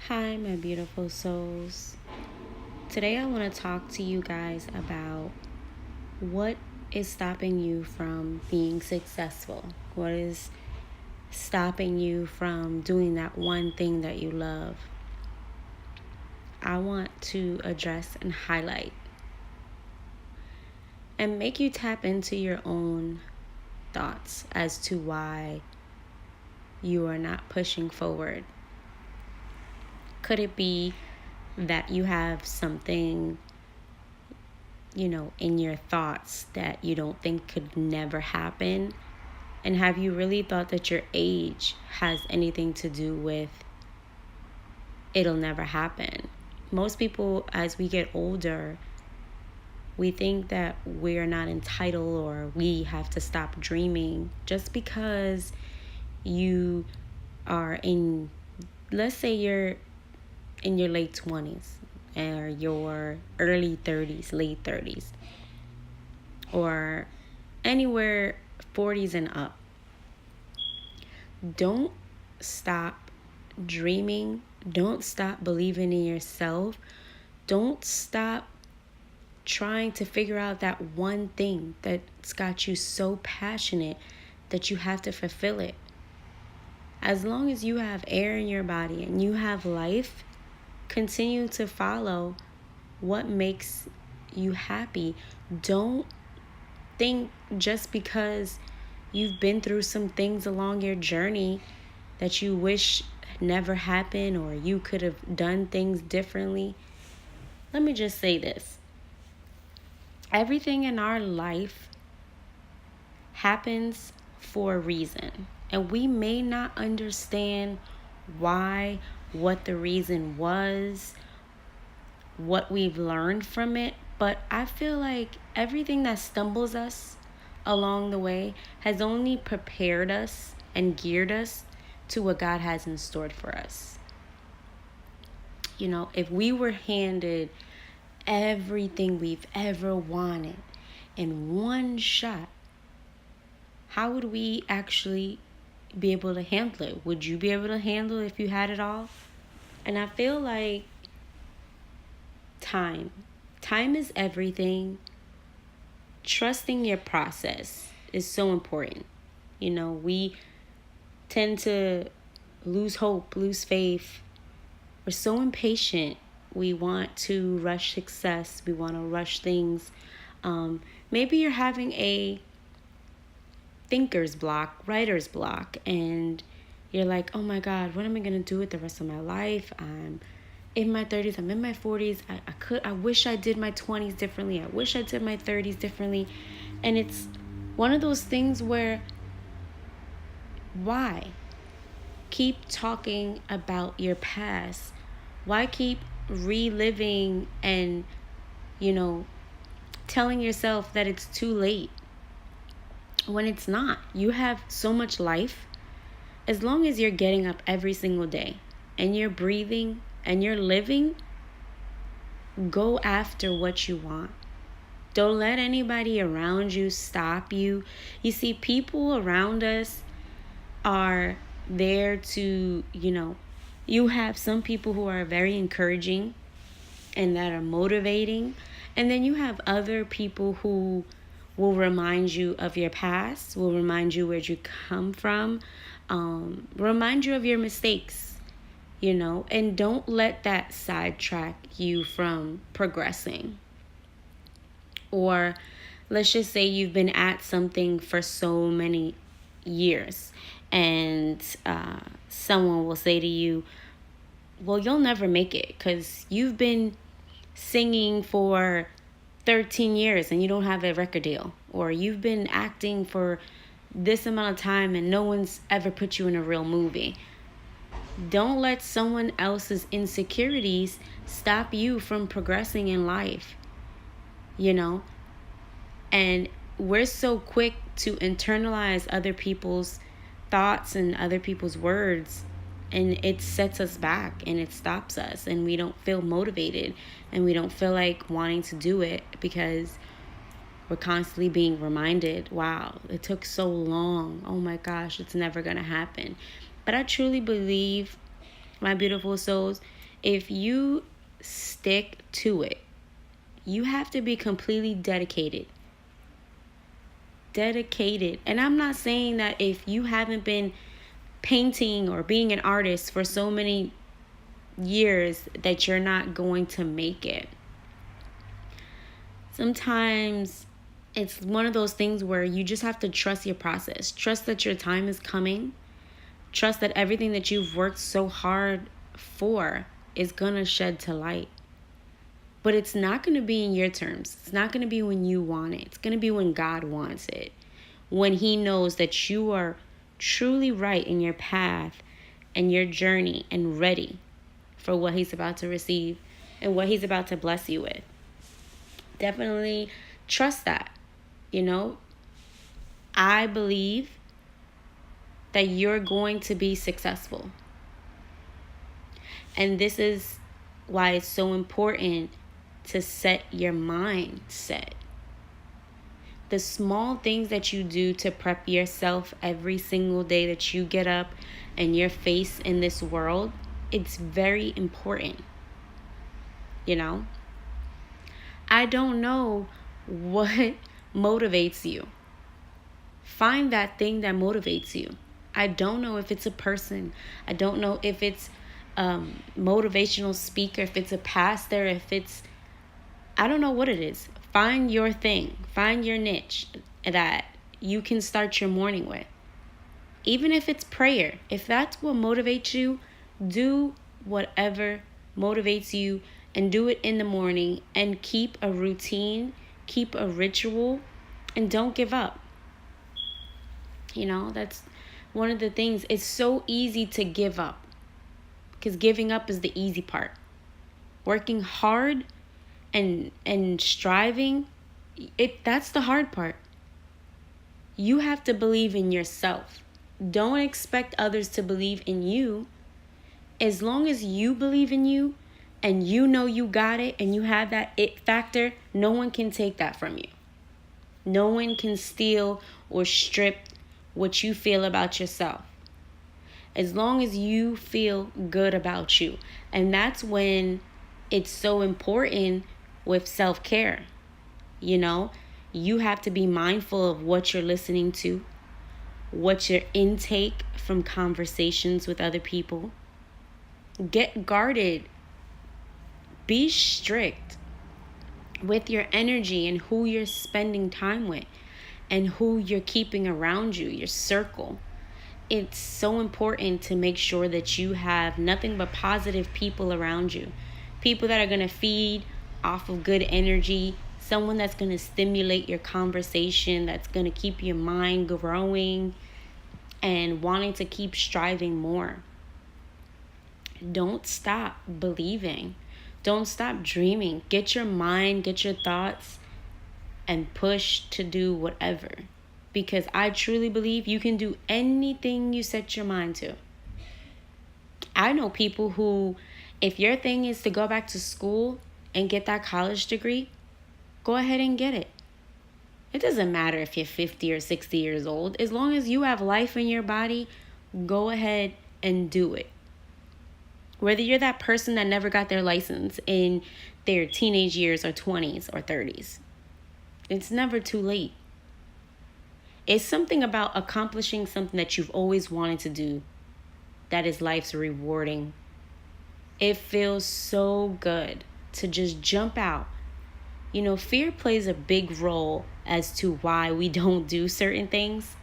Hi, my beautiful souls. Today, I want to talk to you guys about what is stopping you from being successful. What is stopping you from doing that one thing that you love? I want to address and highlight and make you tap into your own thoughts as to why you are not pushing forward. Could it be that you have something, in your thoughts that you don't think could never happen? And have you really thought that your age has anything to do with it'll never happen? Most people, as we get older, we think that we're not entitled or we have to stop dreaming just because you are in, let's say you're in your late 20s or your early 30s, late 30s, or anywhere 40s and up. Don't stop dreaming. Don't stop believing in yourself. Don't stop trying to figure out that one thing that's got you so passionate that you have to fulfill it. As long as you have air in your body and you have life, continue to follow what makes you happy. Don't think just because you've been through some things along your journey that you wish never happened or you could have done things differently. Let me just say this. Everything in our life happens for a reason. And we may not understand why, what the reason was, what we've learned from it. But I feel like everything that stumbles us along the way has only prepared us and geared us to what God has in store for us. If we were handed everything we've ever wanted in one shot, how would we actually be able to handle it? Would you be able to handle it if you had it all? And I feel like time is everything. Trusting your process is so important. We tend to lose hope, lose faith. We're so impatient. We want to rush success. We want to rush things. Maybe you're having a thinker's block, writer's block, and you're like, oh my God, what am I going to do with the rest of my life? I'm in my 30s, I'm in my 40s. I wish I did my 20s differently. I wish I did my 30s differently. And it's one of those things where, why keep talking about your past? Why keep reliving and, telling yourself that it's too late when it's not? You have so much life. As long as you're getting up every single day and you're breathing and you're living, go after what you want. Don't let anybody around you stop you. You see, people around us are there to, you have some people who are very encouraging and that are motivating. And then you have other people who will remind you of your past, will remind you where you come from, remind you of your mistakes, and don't let that sidetrack you from progressing. Or let's just say you've been at something for so many years and someone will say to you, well, you'll never make it because you've been singing for 13 years and you don't have a record deal, or you've been acting for this amount of time and no one's ever put you in a real movie. Don't let someone else's insecurities stop you from progressing in life, and we're so quick to internalize other people's thoughts and other people's words, and it sets us back and it stops us, and we don't feel motivated and we don't feel like wanting to do it because we're constantly being reminded, wow, it took so long. Oh my gosh, it's never going to happen. But I truly believe, my beautiful souls, If you stick to it, you have to be completely dedicated. And I'm not saying that if you haven't been painting or being an artist for so many years that you're not going to make it. Sometimes it's one of those things where you just have to trust your process. Trust that your time is coming. Trust that everything that you've worked so hard for is going to shed to light. But it's not going to be in your terms. It's not going to be when you want it. It's going to be when God wants it. When He knows that you are truly right in your path and your journey and ready for what He's about to receive and what He's about to bless you with. Definitely trust that. I believe that you're going to be successful. And this is why it's so important to set your mindset. The small things that you do to prep yourself every single day that you get up and your face in this world, it's very important. I don't know what motivates you. Find that thing that motivates you. I don't know if it's a person. I don't know if it's motivational speaker, if it's a pastor, I don't know what it is. Find your thing. Find your niche that you can start your morning with. Even if it's prayer, if that's what motivates you, do whatever motivates you and do it in the morning and keep a routine, keep a ritual, and don't give up. That's one of the things. It's so easy to give up because giving up is the easy part. Working hard and striving, that's the hard part. You have to believe in yourself. Don't expect others to believe in you. As long as you believe in you and you know you got it and you have that it factor, no one can take that from you. No one can steal or strip what you feel about yourself. As long as you feel good about you. And that's when it's so important with self-care. You have to be mindful of what you're listening to, what your intake from conversations with other people. Get guarded. Be strict with your energy and who you're spending time with and who you're keeping around you, your circle. It's so important to make sure that you have nothing but positive people around you. People that are going to feed off of good energy. Someone that's going to stimulate your conversation, that's going to keep your mind growing and wanting to keep striving more. Don't stop believing. Don't stop dreaming. Get your mind, get your thoughts, and push to do whatever. Because I truly believe you can do anything you set your mind to. I know people who, if your thing is to go back to school and get that college degree, go ahead and get it. It doesn't matter if you're 50 or 60 years old. As long as you have life in your body, go ahead and do it. Whether you're that person that never got their license in their teenage years or 20s or 30s, it's never too late. It's something about accomplishing something that you've always wanted to do that is life's rewarding. It feels so good to just jump out. Fear plays a big role as to why we don't do certain things.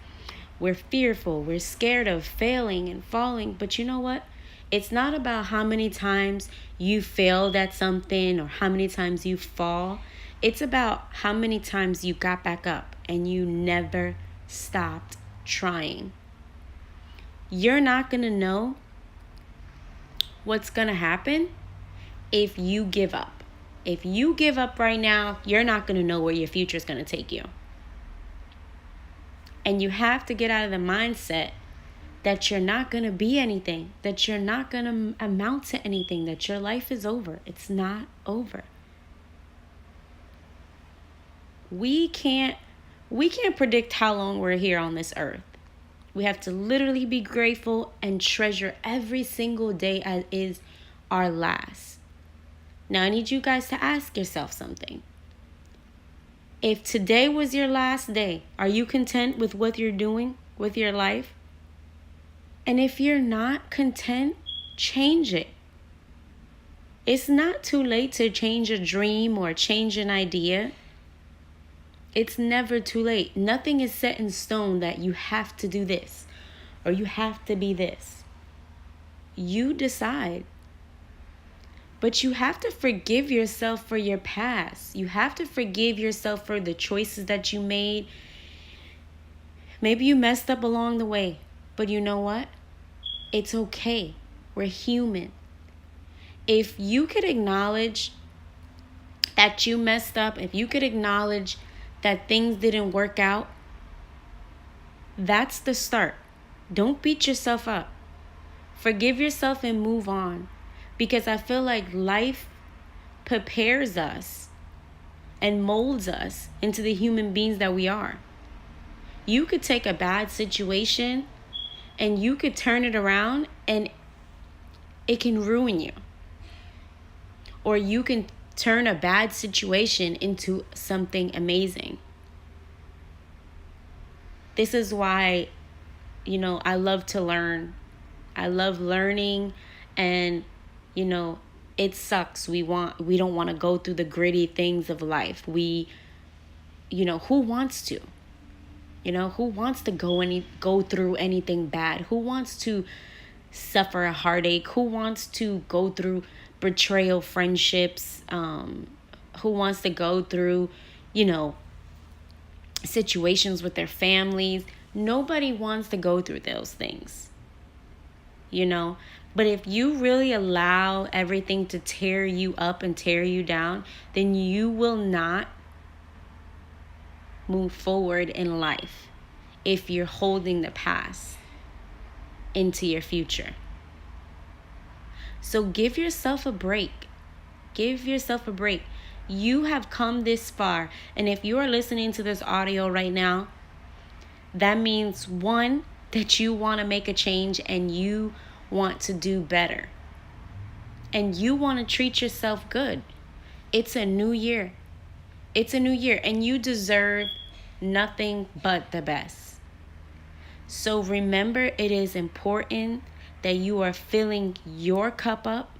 We're fearful. We're scared of failing and falling. But you know what? It's not about how many times you failed at something or how many times you fall. It's about how many times you got back up and you never stopped trying. You're not going to know what's going to happen if you give up. If you give up right now, you're not going to know where your future is going to take you. And you have to get out of the mindset that you're not going to be anything, that you're not going to amount to anything, that your life is over. It's not over. We can't predict how long we're here on this earth. We have to literally be grateful and treasure every single day as is our last. Now, I need you guys to ask yourself something. If today was your last day, are you content with what you're doing with your life? And if you're not content, change it. It's not too late to change a dream or change an idea. It's never too late. Nothing is set in stone that you have to do this or you have to be this. You decide. But you have to forgive yourself for your past. You have to forgive yourself for the choices that you made. Maybe you messed up along the way, but you know what? It's okay. We're human. If you could acknowledge that you messed up, if you could acknowledge that things didn't work out, that's the start. Don't beat yourself up. Forgive yourself and move on. Because I feel like life prepares us and molds us into the human beings that we are. You could take a bad situation and you could turn it around and it can ruin you. Or you can turn a bad situation into something amazing. This is why, I love to learn. I love learning, and it sucks. We don't want to go through the gritty things of life. Who wants to? Who wants to go through anything bad? Who wants to suffer a heartache? Who wants to go through betrayal friendships? Who wants to go through, situations with their families? Nobody wants to go through those things, But if you really allow everything to tear you up and tear you down, then you will not move forward in life if you're holding the past into your future. So give yourself a break. Give yourself a break. You have come this far. And if you are listening to this audio right now, that means, one, that you want to make a change and you want to do better. And you want to treat yourself good. It's a new year. It's a new year, and you deserve nothing but the best. So remember, it is important that you are filling your cup up,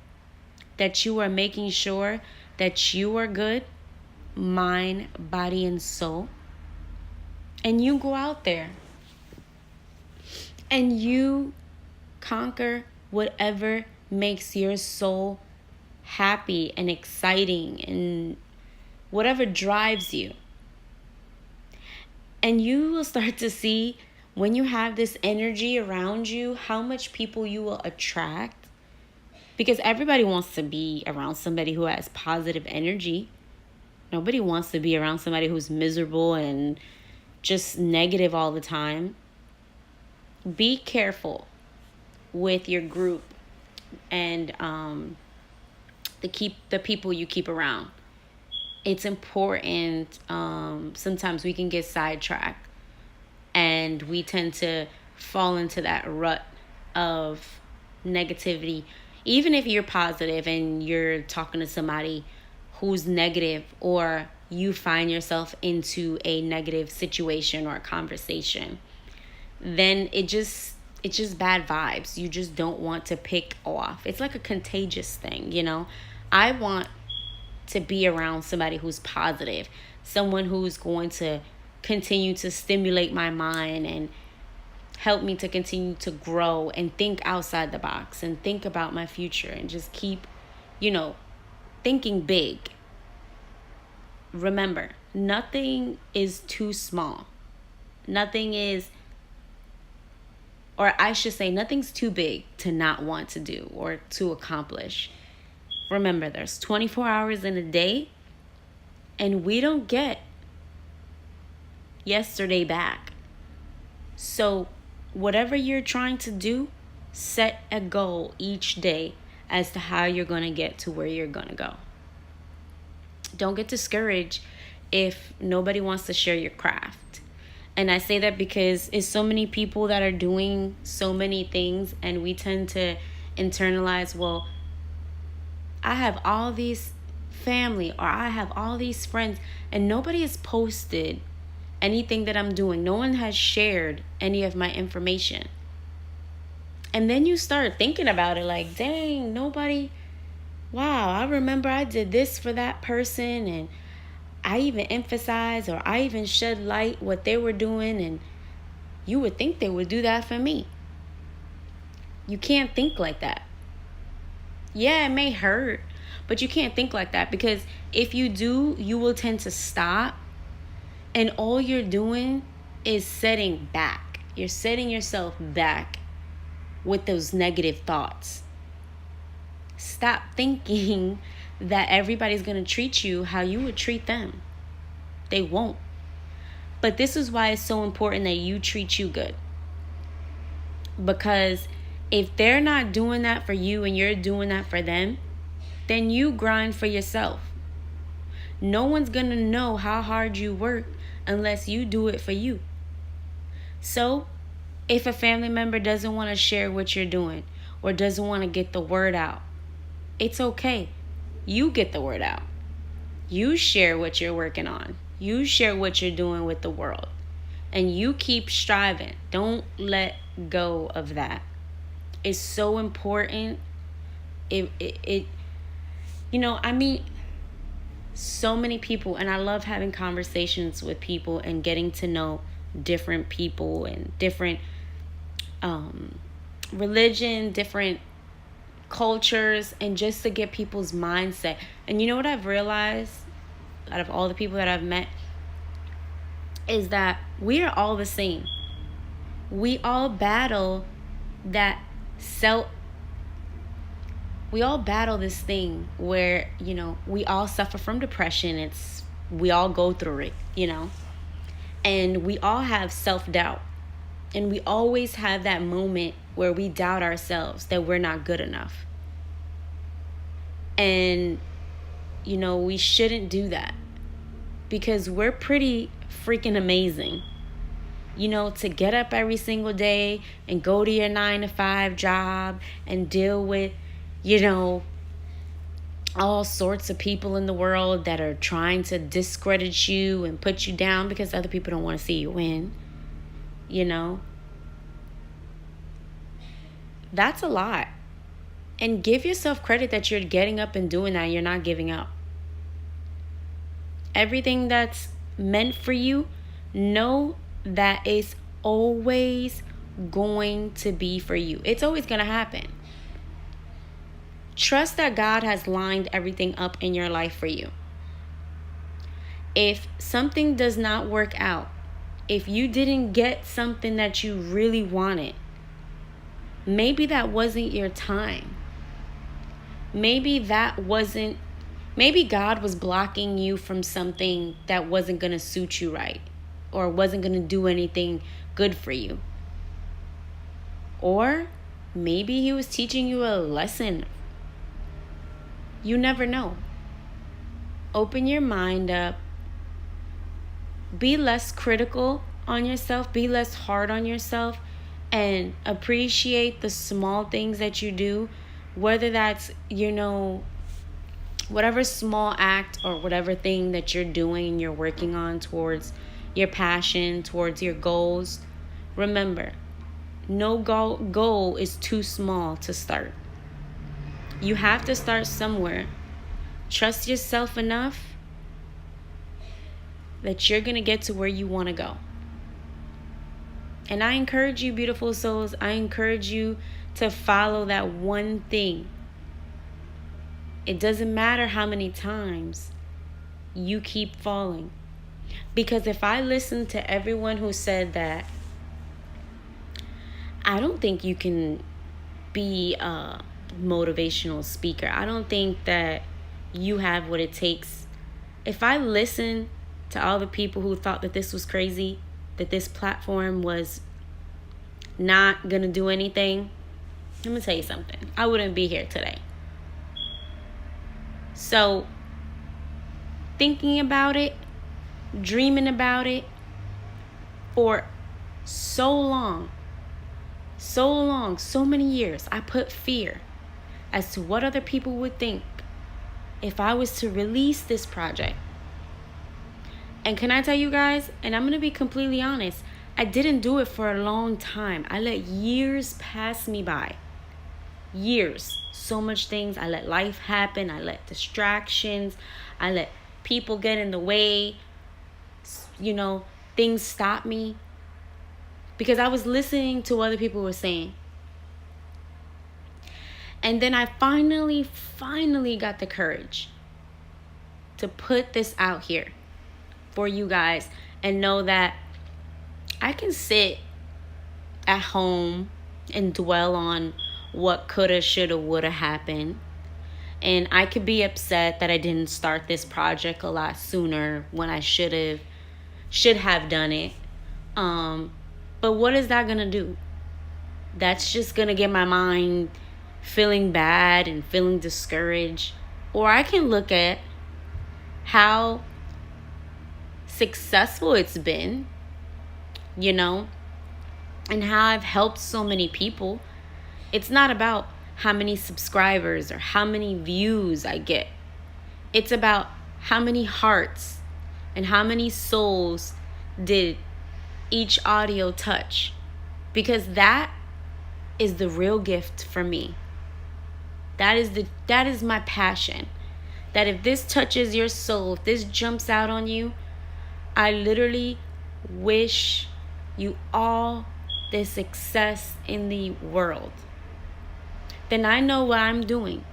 that you are making sure that you are good, mind, body, and soul. And you go out there and you conquer whatever makes your soul happy and exciting and whatever drives you. And you will start to see, when you have this energy around you, how much people you will attract. Because everybody wants to be around somebody who has positive energy. Nobody wants to be around somebody who's miserable and just negative all the time. Be careful with your group and the people you keep around. It's important. Sometimes we can get sidetracked and we tend to fall into that rut of negativity. Even if you're positive and you're talking to somebody who's negative, or you find yourself into a negative situation or conversation, then it's just bad vibes. You just don't want to pick off. It's like a contagious thing, I want to be around somebody who's positive, someone who's going to continue to stimulate my mind and help me to continue to grow and think outside the box and think about my future and just keep, thinking big. Remember, nothing is too small. Nothing's too big to not want to do or to accomplish. Remember, there's 24 hours in a day, and we don't get yesterday back. So whatever you're trying to do, set a goal each day as to how you're going to get to where you're going to go. Don't get discouraged if nobody wants to share your craft. And I say that because it's so many people that are doing so many things, and we tend to internalize, well, I have all these family or I have all these friends and nobody has posted anything that I'm doing. No one has shared any of my information. And then you start thinking about it like, dang, nobody, wow, I remember I did this for that person and I even emphasized or I even shed light what they were doing, and you would think they would do that for me. You can't think like that. Yeah, it may hurt, but you can't think like that, because if you do, you will tend to stop, and all you're doing is setting back. You're setting yourself back with those negative thoughts. Stop thinking that everybody's going to treat you how you would treat them. They won't. But this is why it's so important that you treat you good. Because if they're not doing that for you and you're doing that for them, then you grind for yourself. No one's going to know how hard you work unless you do it for you. So, if a family member doesn't want to share what you're doing or doesn't want to get the word out, it's okay. You get the word out. You share what you're working on. You share what you're doing with the world. And you keep striving. Don't let go of that. It's so important. I meet so many people, and I love having conversations with people and getting to know different people and different religion, different cultures, and just to get people's mindset. And you know what I've realized out of all the people that I've met is that we are all the same. We all battle that we all battle this thing where, we all suffer from depression. We all go through it, and we all have self-doubt. And we always have that moment where we doubt ourselves that we're not good enough. And, we shouldn't do that, because we're pretty freaking amazing. To get up every single day and go to your 9-to-5 job and deal with, all sorts of people in the world that are trying to discredit you and put you down because other people don't want to see you win. That's a lot. And give yourself credit that you're getting up and doing that. You're not giving up. Everything that's meant for you, know that it's always going to be for you. It's always going to happen. Trust that God has lined everything up in your life for you. If something does not work out, if you didn't get something that you really wanted, maybe that wasn't your time. Maybe God was blocking you from something that wasn't going to suit you right, or wasn't going to do anything good for you. Or maybe he was teaching you a lesson. You never know. Open your mind up. Be less critical on yourself. Be less hard on yourself. And appreciate the small things that you do. Whether that's, whatever small act or whatever thing that you're doing and you're working on towards your passion, towards your goals. Remember, no goal is too small to start. You have to start somewhere. Trust yourself enough that you're going to get to where you want to go. And I encourage you, beautiful souls, I encourage you to follow that one thing. It doesn't matter how many times you keep falling. Because if I listen to everyone who said that, I don't think you can be a motivational speaker. I don't think that you have what it takes. If I listen to all the people who thought that this was crazy, that this platform was not going to do anything, I'm going to tell you something. I wouldn't be here today. So, thinking about it, dreaming about it for so long, so many years, I put fear as to what other people would think, if I was to release this project. And can I tell you guys, and I'm going to be completely honest, I didn't do it for a long time. I let years pass me by. Years. So much things. I let life happen. I let distractions. I let people get in the way. Things stop me. Because I was listening to what other people were saying. And then I finally got the courage to put this out here for you guys and know that I can sit at home and dwell on what coulda, shoulda, woulda happened. And I could be upset that I didn't start this project a lot sooner when I should have done it. But what is that gonna do? That's just gonna get my mind feeling bad and feeling discouraged. Or I can look at how successful it's been, and how I've helped so many people. It's not about how many subscribers or how many views I get. It's about how many hearts and how many souls did each audio touch. Because that is the real gift for me. That is my passion. That if this touches your soul, if this jumps out on you, I literally wish you all the success in the world. Then I know what I'm doing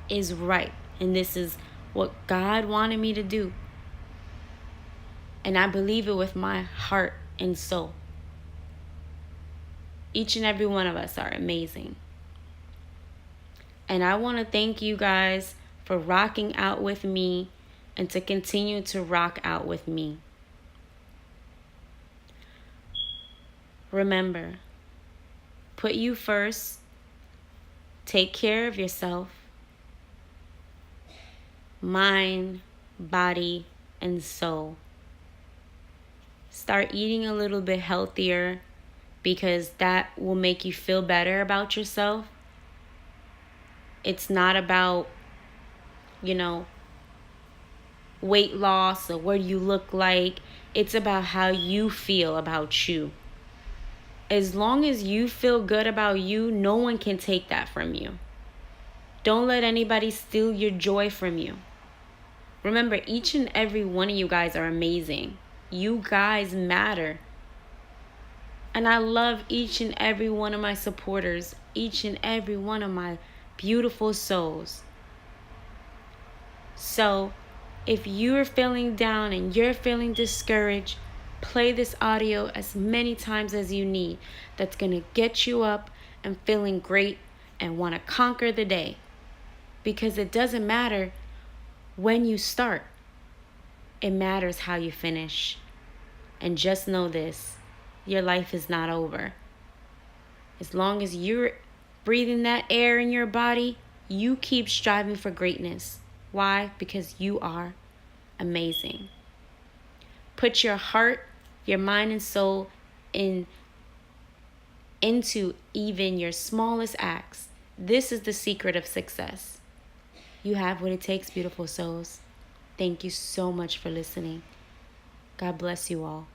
is right. And this is what God wanted me to do. And I believe it with my heart and soul. Each and every one of us are amazing. And I want to thank you guys for rocking out with me and to continue to rock out with me. Remember, put you first. Take care of yourself. Mind, body, and soul. Start eating a little bit healthier because that will make you feel better about yourself. It's not about, weight loss or what you look like. It's about how you feel about you. As long as you feel good about you, no one can take that from you. Don't let anybody steal your joy from you. Remember, each and every one of you guys are amazing. You guys matter. And I love each and every one of my supporters, each and every one of my beautiful souls. So, if you're feeling down and you're feeling discouraged, play this audio as many times as you need. That's going to get you up and feeling great and want to conquer the day. Because it doesn't matter when you start. It matters how you finish. And just know this, your life is not over. As long as you're breathing that air in your body, you keep striving for greatness. Why? Because you are amazing. Put your heart, your mind, and soul into even your smallest acts. This is the secret of success. You have what it takes, beautiful souls. Thank you so much for listening. God bless you all.